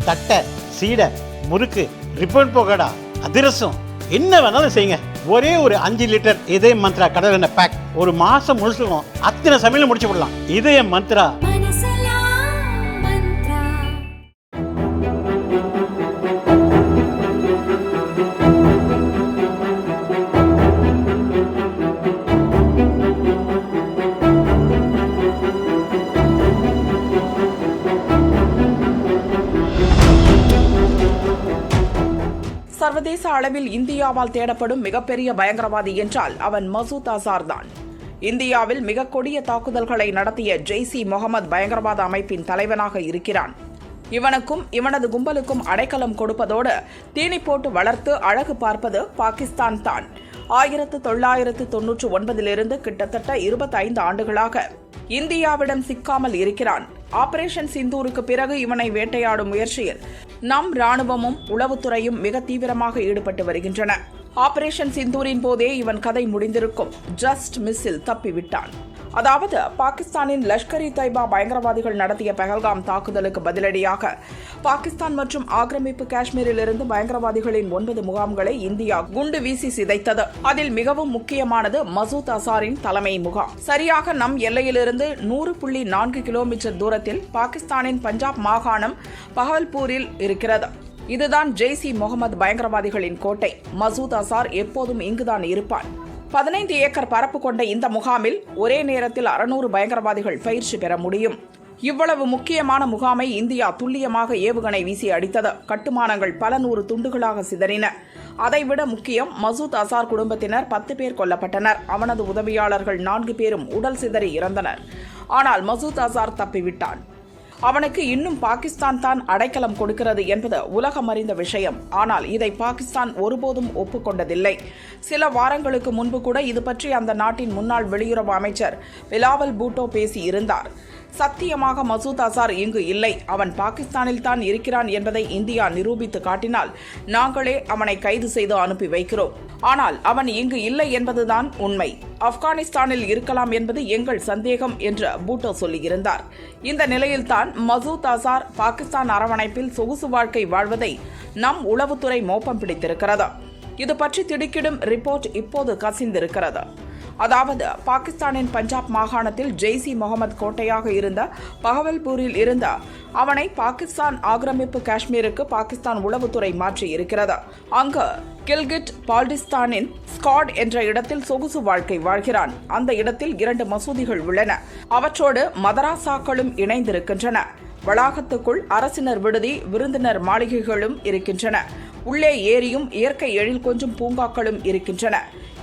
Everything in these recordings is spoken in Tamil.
தட்டை, சீடை, முறுக்கு, ரிப்பன் பக்கோடா, அதிரசம், என்ன வேணாலும் செய்யுங்க. ஒரே ஒரு 5 லிட்டர் இதய மந்த்ரா கடல் எண்ணெய் பேக் ஒரு மாசம் முழுசுக்கும் அத்தனை சமையல முடிச்சு விடலாம். இதய மந்த்ரா. சர்வதேச அளவில் இந்தியாவால் தேடப்படும் மிகப்பெரிய பயங்கரவாதி என்றால் அவன் மசூத் அசார் தான். இந்தியாவில் மிக கொடிய தாக்குதல்களை நடத்திய ஜெய்ஷ்-இ முகமது பயங்கரவாத அமைப்பின் தலைவனாக இருக்கிறான். இவனுக்கும் இவனது கும்பலுக்கும் அடைக்கலம் கொடுப்பதோடு தீனி போட்டு வளர்த்து அழகு பார்ப்பது பாகிஸ்தான் தான். 1999 கிட்டத்தட்ட 25 ஆண்டுகளாக இந்தியாவிடம் சிக்காமல் இருக்கிறான். ஆபரேஷன் சிந்தூருக்கு பிறகு இவனை வேட்டையாடும் முயற்சியில் நம் ராணுவமும் உளவுத்துறையும் மிக தீவிரமாக ஈடுபட்டு வருகின்றன. ஆபரேஷன் சிந்தூரின் போதே இவன் கதை முடிந்திருக்கும். ஜஸ்ட் மிஸ்ஸில் தப்பிவிட்டான். அதாவது பாகிஸ்தானின் லஷ்கர்-இ-தொய்பா பயங்கரவாதிகள் நடத்திய பஹல்காம் தாக்குதலுக்கு பதிலடியாக பாகிஸ்தான் மற்றும் ஆக்கிரமிப்பு காஷ்மீரில் இருந்து பயங்கரவாதிகளின் 9 முகாம்களை இந்தியா குண்டு வீசி சிதைத்தது. அதில் மிகவும் முக்கியமானது மசூத் அசாரின் தலைமை முகாம். சரியாக நம் எல்லையிலிருந்து 100.4 கிலோமீட்டர் தூரத்தில் பாகிஸ்தானின் பஞ்சாப் மாகாணம் பஹல்பூரில் இருக்கிறது. இதுதான் ஜெய்ஷ்-இ முகமது பயங்கரவாதிகளின் கோட்டை. மசூத் அசார் எப்போதும் இங்குதான் இருப்பான். 15 ஏக்கர் பரப்பு கொண்ட இந்த முகாமில் ஒரே நேரத்தில் 600 பயங்கரவாதிகள் பயிற்சி பெற முடியும். இவ்வளவு முக்கியமான முகாமை இந்தியா துல்லியமாக ஏவுகணை வீசி அடித்தது. கட்டுமானங்கள் பல 100 துண்டுகளாக சிதறின. அதைவிட முக்கியம், மசூத் அசார் குடும்பத்தினர் 10 பேர் கொல்லப்பட்டனர். அவனது உதவியாளர்கள் 4 பேரும் உடல் சிதறி இறந்தனர். ஆனால் மசூத் அசார் தப்பிவிட்டான். அவனுக்கு இன்னும் பாகிஸ்தான் தான் அடைக்கலம் கொடுக்கிறது என்பது உலகம் அறிந்த விஷயம். ஆனால் இதை பாகிஸ்தான் ஒருபோதும் ஒப்புக்கொண்டதில்லை. சில வாரங்களுக்கு முன்பு கூட இது பற்றி அந்த நாட்டின் முன்னாள் வெளியுறவு அமைச்சர் பிலாவல் பூட்டோ பேசியிருந்தார். சத்தியமாக மசூத் அசார் இங்கு இல்லை, அவன் பாகிஸ்தானில் தான் இருக்கிறான் என்பதை இந்தியா நிரூபித்து காட்டினால் நாங்களே அவனை கைது செய்து அனுப்பி வைக்கிறோம். ஆனால் அவன் இங்கு இல்லை என்பதுதான் உண்மை. ஆப்கானிஸ்தானில் இருக்கலாம் என்பது எங்கள் சந்தேகம் என்று பூட்டோ சொல்லியிருந்தார். இந்த நிலையில்தான் மசூத் அசார் பாகிஸ்தான் அரவணைப்பில் சொகுசு வாழ்க்கை வாழ்வதை நம் உளவுத்துறை மோப்பம் பிடித்திருக்கிறது. இது பற்றி திடுக்கிடும் ரிப்போர்ட் இப்போது கசிந்திருக்கிறது. அதாவது பாகிஸ்தானின் பஞ்சாப் மாகாணத்தில் ஜெய்ஷ்-இ முகமது கோட்டையாக இருந்த பஹவல்பூரில் இருந்த அவனை பாகிஸ்தான் ஆக்கிரமிப்பு காஷ்மீருக்கு பாகிஸ்தான் உளவுத்துறை மாற்றி இருக்கிறது. அங்கு கில்கிட் பால்டிஸ்தானின் ஸ்காட் என்ற இடத்தில் சொகுசு வாழ்க்கை வாழ்கிறான். அந்த இடத்தில் 2 மசூதிகள் உள்ளன. அவற்றோடு மதராசாக்களும் இணைந்திருக்கின்றன. வளாகத்துக்குள் அரசினர் விடுதி, விருந்தினர் மாளிகைகளும் இருக்கின்றன. உள்ளே ஏரியும் இயற்கை எழில் கொஞ்சம் பூங்காக்களும் இருக்கின்றன.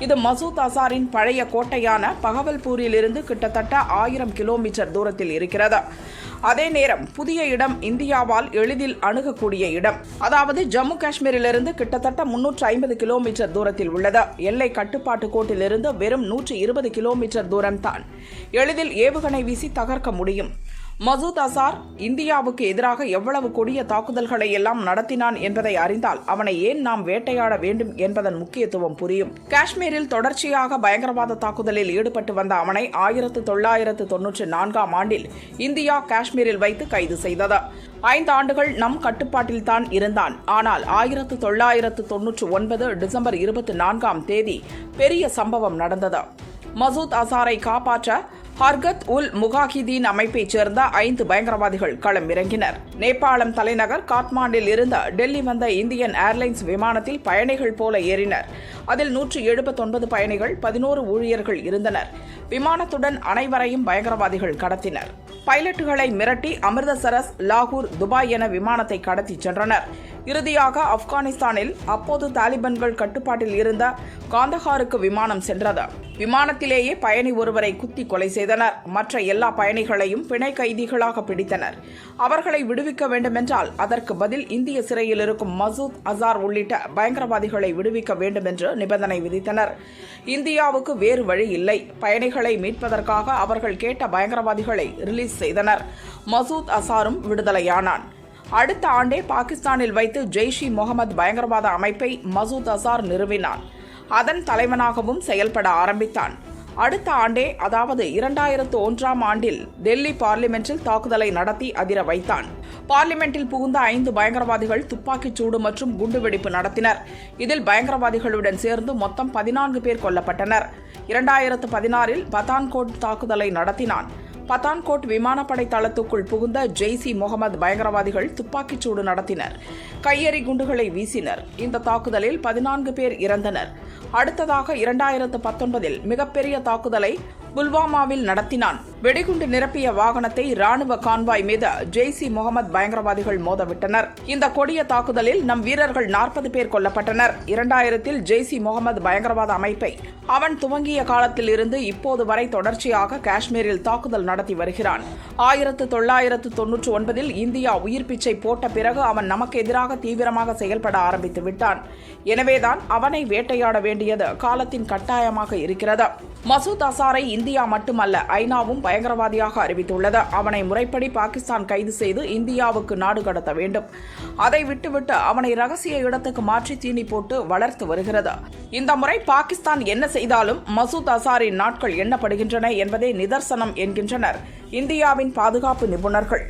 இது மசூத் அசாரின் பழைய கோட்டையான பஹவல்பூரிலிருந்து கிட்டத்தட்ட 1000 கிலோமீட்டர் தூரத்தில் இருக்கிறது. அதே நேரம் புதிய இடம், இந்தியாவால் எளிதில் அணுகக்கூடிய இடம். அதாவது ஜம்மு காஷ்மீரிலிருந்து கிட்டத்தட்ட 350 கிலோமீட்டர் தூரத்தில் உள்ளது. எல்லை கட்டுப்பாட்டு கோட்டிலிருந்து வெறும் 120 கிலோமீட்டர் தூரம்தான். எளிதில் ஏவுகணை வீசி தகர்க்க முடியும். மசூத் அசார் இந்தியாவுக்கு எதிராக எவ்வளவு கொடிய தாக்குதல்களை எல்லாம் நடத்தினான் என்பதை அறிந்தால் அவனை ஏன் நாம் வேட்டையாட வேண்டும் என்பதன் முக்கியத்துவம் புரியும். காஷ்மீரில் தொடர்ச்சியாக பயங்கரவாத தாக்குதலில் ஈடுபட்டு வந்த அவனை 1994 ஆண்டில் இந்தியா காஷ்மீரில் வைத்து கைது செய்தது. 5 ஆண்டுகள் நம் கட்டுப்பாட்டில் தான் இருந்தான். ஆனால் 1999 டிசம்பர் 24 பெரிய சம்பவம் நடந்தது. மசூத் அசாரை காப்பாற்ற ஹர்கத் உல் முகாஹிதீன் அமைப்பைச் சேர்ந்த 5 பயங்கரவாதிகள் களம் இறங்கினர். நேபாளம் தலைநகர் காத்மாண்டில் இருந்து டெல்லி வந்த இந்தியன் ஏர்லைன்ஸ் விமானத்தில் பயணிகள் போல ஏறினர். அதில் 179 பயணிகள், 11 ஊழியர்கள் இருந்தனர். விமானத்துடன் அனைவரையும் பயங்கரவாதிகள் கடத்தினர். பைலட்டுகளை மிரட்டி அமிர்தசரஸ், லாகூர், துபாய் என விமானத்தை கடத்திச் சென்றனர். இறுதியாக ஆப்கானிஸ்தானில் அப்போது தாலிபான்கள் கட்டுப்பாட்டில் இருந்த காந்தஹாருக்கு விமானம் சென்றது. விமானத்திலேயே பயணி ஒருவரை குத்தி கொலை செய்தனர். மற்ற எல்லா பயணிகளையும் பிணை கைதிகளாக பிடித்தனர். அவர்களை விடுவிக்க வேண்டுமென்றால் அதற்கு பதில் இந்திய சிறையில் இருக்கும் மசூத் அசார் உள்ளிட்ட பயங்கரவாதிகளை விடுவிக்க வேண்டும் என்று நிபந்தனை விதித்தனர். இந்தியாவுக்கு வேறு வழி இல்லை. பயணிகளை மீட்பதற்காக அவர்கள் கேட்ட பயங்கரவாதிகளை ரிலீஸ் செய்தனர். மசூத் அசாரும் விடுதலையானான். அடுத்த ஆண்டே பாகிஸ்தானில் வைத்து ஜெய்ஷ்-இ முகமது பயங்கரவாத அமைப்பை மசூத் அசார் நிறுவினான். அதன் தலைவனாகவும் செயல்பட ஆரம்பித்தான். அடுத்த ஆண்டே அதாவது 2001ஆம் ஆண்டில் டெல்லி பார்லிமென்ட்டில் தாக்குதலை நடத்தி அதிர வைத்தான். பார்லிமென்ட்டில் புகுந்த 5 பயங்கரவாதிகள் துப்பாக்கிச் சூடு மற்றும் குண்டுவெடிப்பு நடத்தினர். இதில் பயங்கரவாதிகளுடன் சேர்ந்து மொத்தம் 14 பேர் கொல்லப்பட்டனர். 2016இல் பத்தான்கோட் தாக்குதலை நடத்தினான். பத்தான்கோட் விமானப்படை தளத்துக்குள் புகுந்த ஜெய்ஸ் இ முகமது பயங்கரவாதிகள் துப்பாக்கிச் சூடு நடத்தினர். கையெறி குண்டுகளை வீசினர். இந்த தாக்குதலில் 14 பேர் இறந்தனர். அடுத்ததாக 2019இல் மிகப்பெரிய தாக்குதலை புல்வாமாவில் நடத்தினான். வெடிகுண்டு நிரப்பிய வாகனத்தை ராணுவ கான்வாய் மீது ஜெய்ஸ் இ முகமது பயங்கரவாதிகள் மோதவிட்டனர். இந்த கொடிய தாக்குதலில் நம் வீரர்கள் 40 பேர் கொல்லப்பட்டனர். 2000இல் ஜெய்ஸ் இ முகமது பயங்கரவாத அமைப்பை அவன் துவங்கிய காலத்தில் இருந்து இப்போது வரை தொடர்ச்சியாக காஷ்மீரில் தாக்குதல் நடத்தி வருகிறான். 1999இல் இந்தியா உயிர் பிச்சை போட்ட பிறகு அவன் நமக்கு எதிராக தீவிரமாக செயல்பட ஆரம்பித்து விட்டான். எனவேதான் அவனை வேட்டையாட வேண்டியது காலத்தின் கட்டாயமாக இருக்கிறது. மசூத் அசாரை இந்தியா மட்டுமல்ல ஐநாவும் பயங்கரவாதியாக அறிவித்துள்ளது. அவனை முறைப்படி பாகிஸ்தான் கைது செய்து இந்தியாவுக்கு நாடு கடத்த வேண்டும். அதை விட்டுவிட்டு அவனை ரகசிய இடத்துக்கு மாற்றி தீனி போட்டு வளர்த்து வருகிறது. இந்த முறை பாகிஸ்தான் என்ன செய்தாலும் மசூத் அசாரின் நாட்கள் எண்ணப்படுகின்றன என்பதே நிதர்சனம் என்கின்றனர் இந்தியாவின் பாதுகாப்பு நிபுணர்கள்.